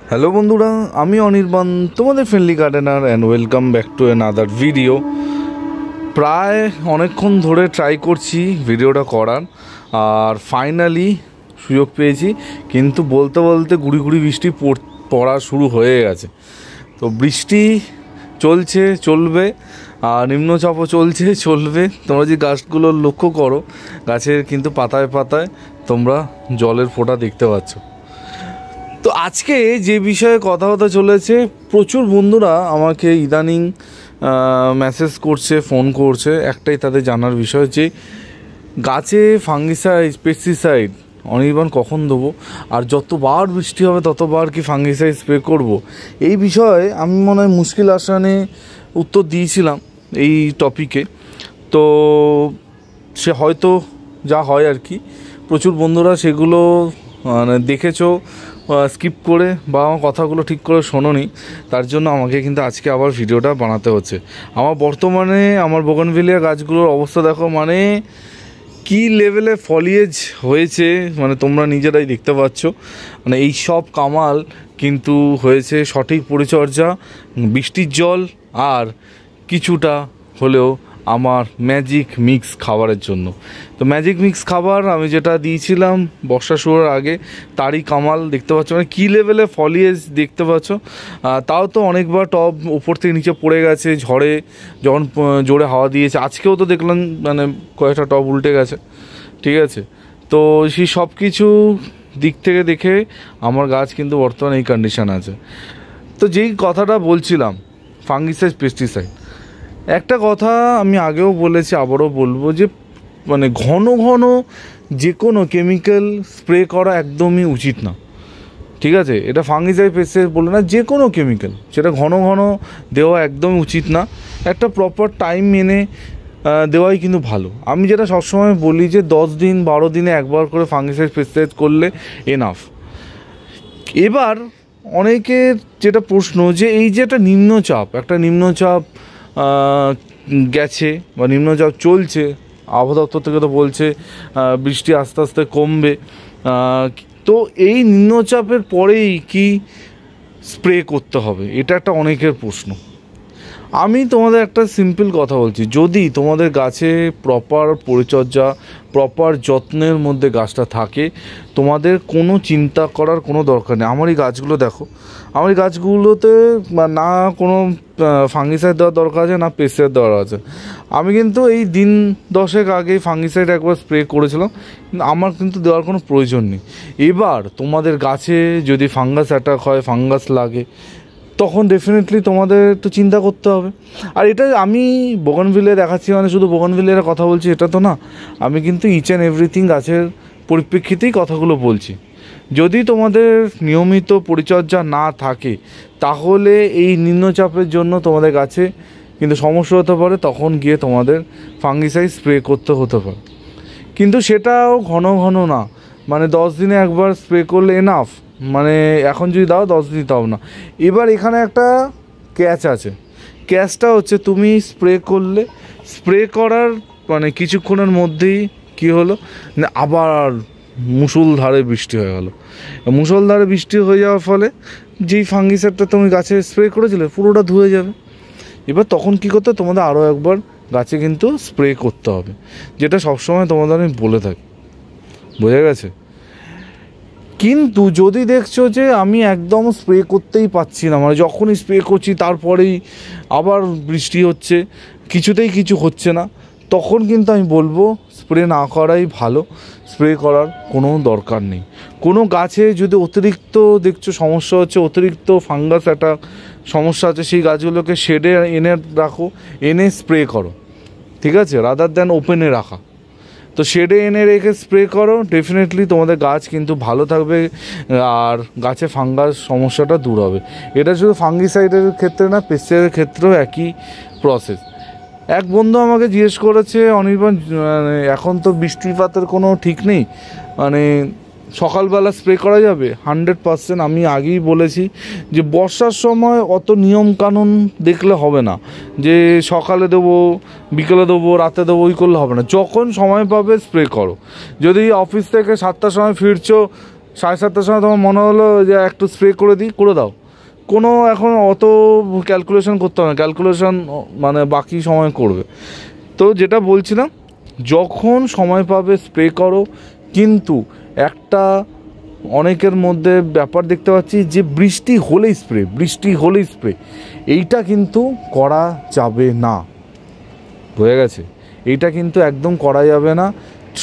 Hello বন্ধুরা, আমি অনির্বাণ, তোমাদের friendly gardener and welcome back to another video. প্রায় অনেকক্ষণ ধরে ট্রাই করছি ভিডিওটা করার, আর ফাইনালি সুযোগ পেয়েছি। কিন্তু বলতে বলতে গুড়ি গুড়ি বৃষ্টি পড়া শুরু হয়ে গেছে। তো বৃষ্টি চলবে, আর নিম্নচাপও চলবে। তোমরা যে গাছগুলো লক্ষ্য করো, গাছের কিন্তু পাতায় পাতায় তোমরা জলের ফোঁটা দেখতে পাচ্ছ। তো আজকে যে বিষয়ে কথা হতে চলেছে, প্রচুর বন্ধুরা আমাকে ইদানিং মেসেজ করছে, ফোন করছে। একটাই তাদের জানার বিষয় যে গাছে ফাঙ্গিসাইড, পেস্টিসাইড অনির্বাণ কখন দেবো, আর যতবার বৃষ্টি হবে ততবার কি ফাঙ্গিসাইড স্প্রে করব। এই বিষয়ে আমি মনে হয় মুশকিল আসানে উত্তর দিয়েছিলাম এই টপিকে। তো সে হয়তো যা হয় আর কি, প্রচুর বন্ধুরা সেগুলো মানে দেখেছো স্কিপ করে বা আমার কথাগুলো ঠিক করে শোনোনি, তার জন্য আমাকে কিন্তু আজকে আবার ভিডিওটা বানাতে হচ্ছে। আমার বর্তমানে আমার বোগানভিলিয়া গাছগুলোর অবস্থা দেখো, মানে কি লেভেলে ফলিয়েজ হয়েছে, মানে তোমরা নিজেরাই দেখতে পাচ্ছ। মানে এই সব কামাল কিন্তু হয়েছে সঠিক পরিচর্যা, বৃষ্টির জল আর কিছুটা হলেও আমার ম্যাজিক মিক্স খাবারের জন্য। তো ম্যাজিক মিক্স খাবার আমি যেটা দিয়েছিলাম বর্ষা শুরুর আগে, তারই কামাল দেখতে পাচ্ছ। মানে কী লেভেলে ফলিয়েজ দেখতে পাচ্ছ। তাও তো অনেকবার টব উপর থেকে নিচে পড়ে গেছে ঝড়ে, যখন জোরে হাওয়া দিয়েছে। আজকেও তো দেখলাম মানে কয়েকটা টব উল্টে গেছে, ঠিক আছে। তো সেই সব কিছু দিক থেকে দেখে আমার গাছ কিন্তু বর্তমানে এই কন্ডিশন আছে। তো যেই কথাটা বলছিলাম, ফাঙ্গিসাইড, পেস্টিসাইড, একটা কথা আমি আগেও বলেছি, আবারও বলবো যে মানে ঘন ঘন যে কোনো কেমিক্যাল স্প্রে করা একদমই উচিত না, ঠিক আছে। এটা ফাঙ্গিসাইড, পেস্টিসাইড বলে না, যে কোনো কেমিক্যাল সেটা ঘন ঘন দেওয়া একদমই উচিত না। একটা প্রপার টাইম মেনে দেওয়াই কিন্তু ভালো। আমি যেটা সবসময় বলি যে 10 দিন 12 দিনে একবার করে ফাঙ্গিসাইড, পেস্টিসাইড করলে এনাফ। এবার অনেকের যেটা প্রশ্ন যে এই যে একটা নিম্নচাপ গেছে বা নিম্নচাপ চলছে, আবহাওয়া দপ্তর থেকে তো বলছে বৃষ্টি আস্তে আস্তে কমবে। তো এই নিম্নচাপের পরেই কি স্প্রে করতে হবে, এটা একটা অনেকের প্রশ্ন। আমি তোমাদের একটা সিম্পল কথা বলছি, যদি তোমাদের গাছে প্রপার পরিচর্যা, প্রপার যত্নের মধ্যে গাছটা থাকে, তোমাদের কোনো চিন্তা করার কোনো দরকার নেই। আমার এই গাছগুলো দেখো, আমার এই গাছগুলোতে না কোনো ফাঙ্গিসাইড দেওয়ার দরকার আছে, না পেস্টিসাইড দেওয়ার আছে। আমি কিন্তু এই দিন 10 আগে ফাঙ্গিসাইড একবার স্প্রে করেছিলাম, কিন্তু আমার কিন্তু দেওয়ার কোনো প্রয়োজন নেই। এবার তোমাদের গাছে যদি ফাঙ্গাস অ্যাটাক হয়, ফাঙ্গাস লাগে, তখন ডেফিনেটলি তোমাদের একটু চিন্তা করতে হবে। আর এটা আমি বোগানভিলিয়া দেখাচ্ছি মানে শুধু বোগানভিলিয়ার কথা বলছি এটা তো না, আমি কিন্তু ইচ অ্যান্ড এভরিথিং গাছের পরিপ্রেক্ষিতেই কথাগুলো বলছি। যদি তোমাদের নিয়মিত পরিচর্যা না থাকে, তাহলে এই নিম্নচাপের জন্য তোমাদের গাছে কিন্তু সমস্যা হতে পারে, তখন গিয়ে তোমাদের ফাঙ্গিসাইড স্প্রে করতে হতে পারে। কিন্তু সেটাও ঘন ঘন না, মানে 10 দিনে একবার স্প্রে করলে এনাফ। মানে এখন যদি দাও 10 দিন দাও না। এবার এখানে একটা ক্যাচ আছে, ক্যাচটা হচ্ছে তুমি স্প্রে করলে, স্প্রে করার মানে কিছুক্ষণের মধ্যেই কি হলো, আবার মুষলধারে বৃষ্টি হয়ে গেল। মুষলধারে বৃষ্টি হয়ে যাওয়ার ফলে যেই ফাঙ্গিসাইডটা তুমি গাছে স্প্রে করেছিলে পুরোটা ধুয়ে যাবে। এবার তখন কী করতে, তোমাদের আরও একবার গাছে কিন্তু স্প্রে করতে হবে, যেটা সবসময় তোমাদের আমি বলে থাকি, বোঝা গেছে। কিন্তু যদি দেখছো যে আমি একদম স্প্রে করতেই পারছি না, মানে যখনই স্প্রে করছি তারপরেই আবার বৃষ্টি হচ্ছে, কিছুতেই কিছু হচ্ছে না, তখন কিন্তু আমি বলবো স্প্রে না করাই ভালো। স্প্রে করার কোনো দরকার নেই। কোনো গাছে যদি অতিরিক্ত দেখছো সমস্যা হচ্ছে, অতিরিক্ত ফাঙ্গাস একটা সমস্যা আছে, সেই গাছগুলোকে শেডে এনে রাখো, এনে স্প্রে করো, ঠিক আছে, রাদার দ্যান ওপেনে রাখা। তো শেডে এনে রেখে স্প্রে করো, ডেফিনেটলি তোমাদের গাছ কিন্তু ভালো থাকবে, আর গাছে ফাঙ্গাস সমস্যাটা দূর হবে। এটা শুধু ফাঙ্গিসাইডের ক্ষেত্রে না, পেস্টিসাইডের ক্ষেত্রেও একই প্রসেস। এক বন্ধু আমাকে জিজ্ঞেস করেছে, অনির্বাণ মানে এখন তো বৃষ্টিপাতের কোনো ঠিক নেই, মানে সকালবেলা স্প্রে করা যাবে? 100%। আমি আগেই বলেছি যে বর্ষার সময় অত নিয়মকানুন দেখলে হবে না, যে সকালে দেবো, বিকেলে দেবো, রাতে দেবো, ওই করলে হবে না। যখন সময় পাবে স্প্রে করো। যদি অফিস থেকে 7টার সময় ফিরছো, 7:30টার সময় তোমার মনে হলো যে একটু স্প্রে করে দিই, করে দাও। কোনো এখন অত ক্যালকুলেশন করতে হবে না, ক্যালকুলেশন মানে বাকি সময় করবে। তো যেটা বলছিলাম, যখন সময় পাবে স্প্রে করো, কিন্তু একটা অনেকের মধ্যে ব্যাপার দেখতে পাচ্ছি যে বৃষ্টি হলেই স্প্রে, এইটা কিন্তু করা যাবে না, বুঝে গেছে? এইটা কিন্তু একদম করা যাবে না।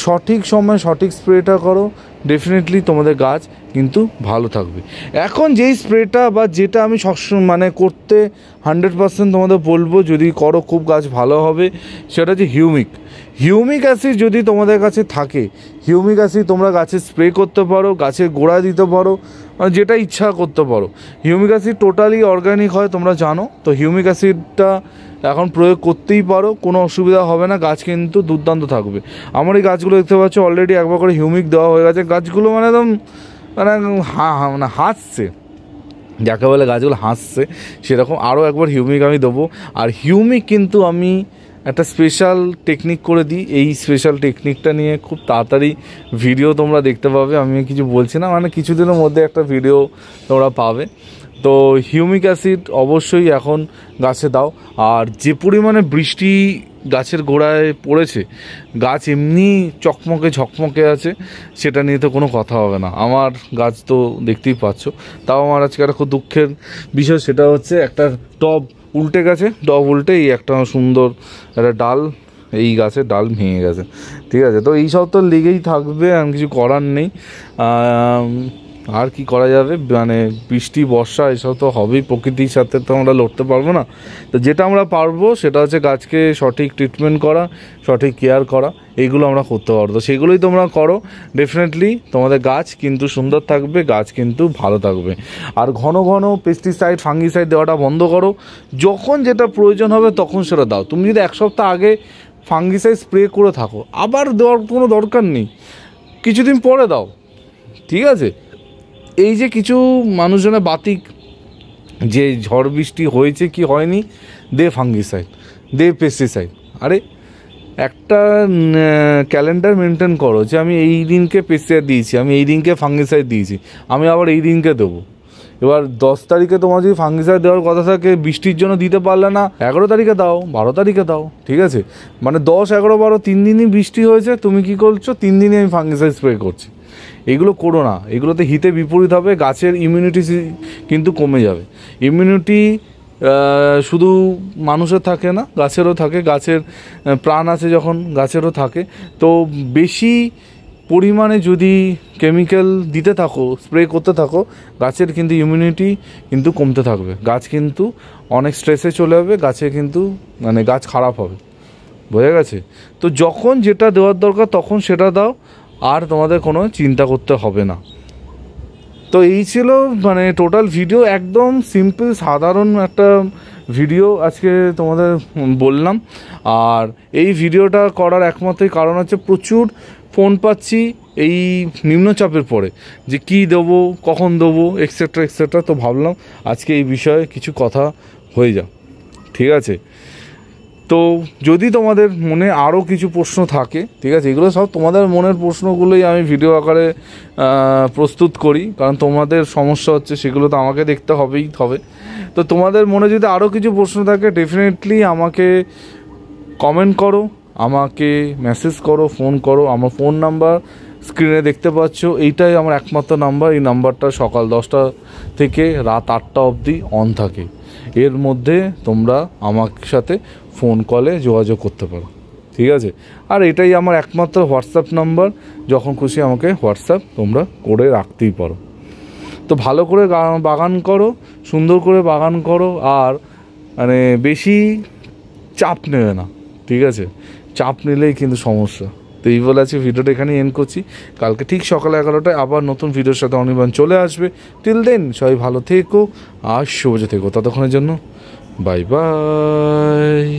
সঠিক সময় সঠিক স্প্রেটা করো, ডেফিনেটলি তোমাদের গাছ কিন্তু ভালো থাকবে। এখন যেই স্প্রেটা বা যেটা আমি মানে করতে 100% তোমাদের বলবো, যদি করো খুব গাছ ভালো হবে, সেটা হচ্ছে হিউমিক অ্যাসিড। যদি তোমাদের কাছে থাকে হিউমিক অ্যাসিড, তোমরা গাছে স্প্রে করতে পারো, গাছের গোড়া দিতে পারো, মানে যেটা ইচ্ছা করতে পারো। হিউমিক অ্যাসিড টোটালি অর্গানিক হয়, তোমরা জানো তো। হিউমিক অ্যাসিডটা এখন প্রয়োগ করতেই পারো, কোনো অসুবিধা হবে না, গাছ কিন্তু দুর্দান্ত থাকবে। আমার এই গাছগুলো দেখতে পাচ্ছ অলরেডি একবার করে হিউমিক দেওয়া হয়ে গেছে। গাছগুলো মানে একদম মানে হাসছে, যাকে বলে গাছগুলো হাসছে, সেরকম আরও একবার হিউমিক আমি দেবো। আর হিউমিক কিন্তু আমি একটা স্পেশাল টেকনিক করে দিই, এই স্পেশাল টেকনিকটা নিয়ে খুব তাড়াতাড়ি ভিডিও তোমরা দেখতে পাবে। আমি কিছু বলছি না, মানে কিছুদিনের মধ্যে একটা ভিডিও তোমরা পাবে। তো হিউমিক অ্যাসিড অবশ্যই এখন গাছে দাও। আর যে পরিমাণে বৃষ্টি গাছের গোড়ায় পড়েছে, গাছ এমনি ঝকমকে আছে, সেটা নিয়ে তো কোনো কথা হবে না। আমার গাছ তো দেখতেই পাচ্ছ। তাও আমার আজকে একটা খুব দুঃখের বিষয়, সেটা হচ্ছে একটা টব উল্টে গেছে, এই একটা সুন্দর একটা ডাল, এই গাছের ডাল ভেঙে গেছে, ঠিক আছে? তো এইসব তো লেগেই থাকবে, আমি কিছু করার নেই। আর কি করা যাবে, মানে বৃষ্টি বর্ষা এসব তো হবেই, প্রকৃতির সাথে তো আমরা লড়তে পারবো না। তো যেটা আমরা পারবো সেটা হচ্ছে গাছকে সঠিক ট্রিটমেন্ট করা, সঠিক কেয়ার করা, এইগুলো আমরা করতে পারবো। তো সেগুলোই তোমরা করো, ডেফিনেটলি তোমাদের গাছ কিন্তু সুন্দর থাকবে, গাছ কিন্তু ভালো থাকবে। আর ঘন ঘন পেস্টিসাইড ফাঙ্গিসাইড দেওয়াটা বন্ধ করো। যখন যেটা প্রয়োজন হবে তখন সেটা দাও। তুমি যদি 1 সপ্তাহ আগে ফাঙ্গিসাইড স্প্রে করে থাকো, আবার দেওয়ার কোনো দরকার নেই, কিছুদিন পরে দাও, ঠিক আছে? এই যে কিছু মানুষজনের বাতিক, যে ঝড় বৃষ্টি হয়েছে কি হয়নি, দে ফাঙ্গিসাইড, দে পেস্টিসাইড। আরে একটা ক্যালেন্ডার মেনটেন করো, যে আমি এই দিনকে পেস্টিসাইড দিয়েছি, আমি এই দিনকে ফাঙ্গিসাইড দিয়েছি, আমি আবার এই দিনকে দেবো। এবার 10 তারিখে তোমার যদি ফাঙ্গিসাইড দেওয়ার কথা থাকে, বৃষ্টির জন্য দিতে পারলে না, 11 তারিখে দাও, 12 তারিখে দাও, ঠিক আছে? মানে 10, 11, 12 3 দিনই বৃষ্টি হয়েছে, তুমি কি করছো? 3 দিনই আমি ফাঙ্গিসাইড স্প্রে করছি। এগুলো করো না, এগুলোতে হিতে বিপরীত হবে, গাছের ইমিউনিটি কিন্তু কমে যাবে। ইমিউনিটি শুধু মানুষের থাকে না, গাছেরও থাকে, গাছের প্রাণ আছে যখন, গাছেরও থাকে। তো বেশি পরিমাণে যদি কেমিক্যাল দিতে থাকো, স্প্রে করতে থাকো, গাছের কিন্তু ইমিউনিটি কিন্তু কমতে থাকবে, গাছ কিন্তু অনেক স্ট্রেসে চলে যাবে, গাছে কিন্তু মানে গাছ খারাপ হবে, বোঝা গেছে? তো যখন যেটা দেওয়ার দরকার তখন সেটা দাও, আর তোমাদের কোনো চিন্তা করতে হবে না। তো এই ছিল মানে টোটাল ভিডিও, একদম সিম্পল সাধারণ একটা ভিডিও আজকে তোমাদের বললাম। আর এই ভিডিওটা করার একমাত্রই কারণ হচ্ছে প্রচুর ফোন পাচ্ছি এই নিম্নচাপের পরে, যে কি দেবো, কখন দেবো, এক্সেট্রা। তো ভাবলাম আজকে এই বিষয়ে কিছু কথা হয়ে যাক, ঠিক আছে? তো যদি তোমাদের মনে আরও কিছু প্রশ্ন থাকে, ঠিক আছে, এগুলো সব তোমাদের মনের প্রশ্নগুলোই আমি ভিডিও আকারে প্রস্তুত করি, কারণ তোমাদের সমস্যা হচ্ছে সেগুলো তো আমাকে দেখতে হবে। তো তোমাদের মনে যদি আরও কিছু প্রশ্ন থাকে, ডেফিনেটলি আমাকে কমেন্ট করো, আমাকে মেসেজ করো, ফোন করো। আমার ফোন নাম্বার স্ক্রিনে দেখতে পাচ্ছ, এইটাই আমার একমাত্র নাম্বার। এই নাম্বারটা সকাল 10টা থেকে রাত 8টা অবধি অন থাকে। এর মধ্যে তোমরা আমার সাথে ফোন কলে যোগাযোগ করতে পারো, ঠিক আছে? আর এটাই আমার একমাত্র হোয়াটসঅ্যাপ নাম্বার, যখন খুশি আমাকে হোয়াটসঅ্যাপ তোমরা করে রাখতেই পারো। তো ভালো করে বাগান করো, সুন্দর করে বাগান করো, আর মানে বেশি চাপ নেবে না, ঠিক আছে? চাপ নিলেই কিন্তু সমস্যা। তো এই বলে আছে ভিডিওটা এখানেই এন্ড করছি। কালকে ঠিক সকাল 11টায় আবার নতুন ভিডিওর সাথে অনির্বাণ চলে আসবে। টিল দেন সবাই ভালো থেকো আর সবুজে থেকো। ততক্ষণের জন্য বাই বাই।